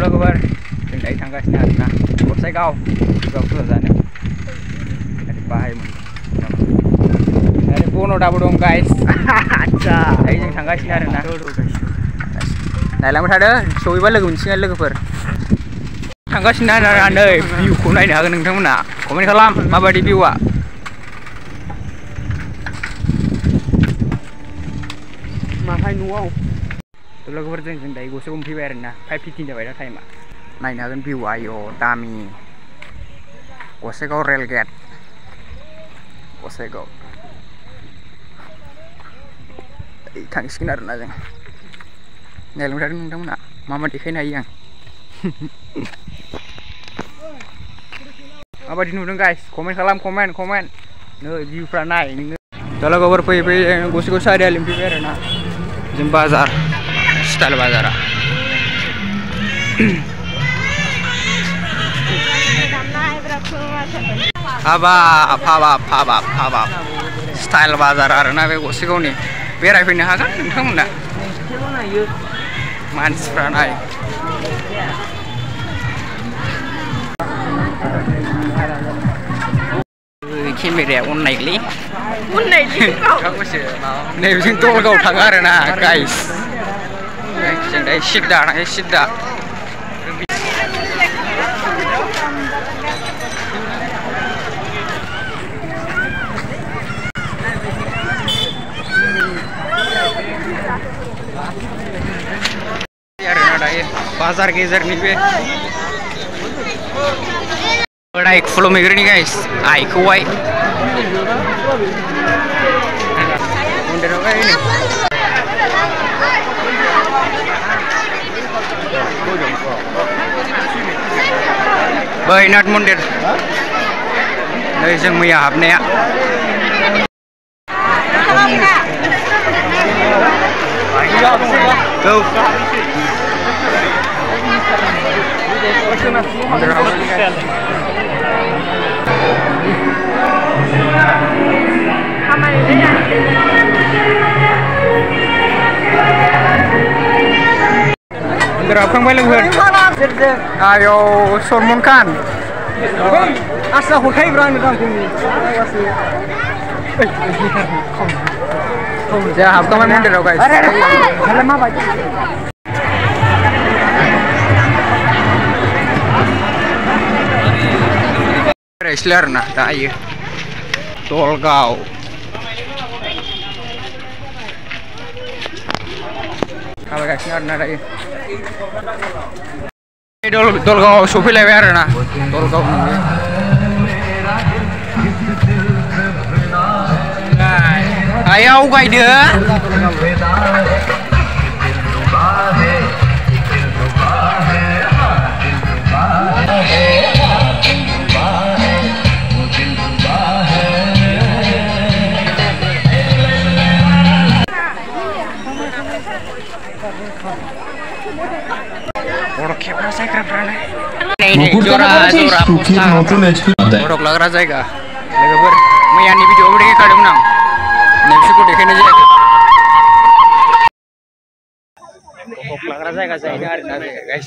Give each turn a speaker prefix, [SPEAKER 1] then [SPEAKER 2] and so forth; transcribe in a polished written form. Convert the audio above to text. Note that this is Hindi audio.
[SPEAKER 1] लोगोफोर जों दायो थांगासिनो आरोना गसाइगाव फुजा जानो बाहायमोन बनदाबो दं गाइस आच्छा दायो जों थांगासिनो आरोना नायलांबाय थादो सहैबा लोगो मोनसिगोन लोगोफोर थांगासिनो आरोना नै भिउखौ नायनो हागोन नोंथांमोना कमेन्ट खालाम माबायदि भिउआ माहाय न'आव लोगोफोर जों दायो गसाइगाव मोनफैबाय आरोना 5:15 जाबाय दा टाइमा नायनो हागोन भिउआ आयौ दामि गसाइगाव रेल गेट गसाइगाव थांसिगोन आरोना जों नायलांबाय थादों नोंथांमोना मा देखायनो हायो आं माबायदि नुदों गाइस कमेन्ट खालाम कमेन्ट नै भिउफ्रा नाय नोङो दा लोगोफोर फैयै गसाइगाव सारिआलि मोनफैबाय आरोना जों बाजार स्टाइल बाजारा हाबाब स्टाइल बाजार आरोना बे गसाइगावनि बेरायफैनो हागोन नोंथांमोना मानसिफ्रा नाय केमेराया अननायलै नैबेजों दलगाव थाङो आरोना गाइस जों दायो सिद्दा बाजार गेजेरनि बे बोराय खुलुमहैग्रोनि गाइस आइखौहाय मन्दिरावहाय बैनाथ मन्दिर नै जों मैया हाबनाया हाबखांबाय लोगोफोर आयौ सलमान खान आस्रा हरखायोब्रा आंनो दामखौ जोंहा हाबखांबाय मन्दिराव गाइस माबायदि बेरायसैलाय आरोना दायो दलगाव थाबायगासिनो आरोना दायो दलगावआव सफैलायबाय आरोना दलगाव आयाव गायदो फटक लाग्रा जायगा लोगोफोर मैयानि भिडिअआवबो देखायखादोंमोन आं नोंसोरखौ देखायनाय जायाखै फटक लाग्रा जायगा जाहैदों आरोना गाइस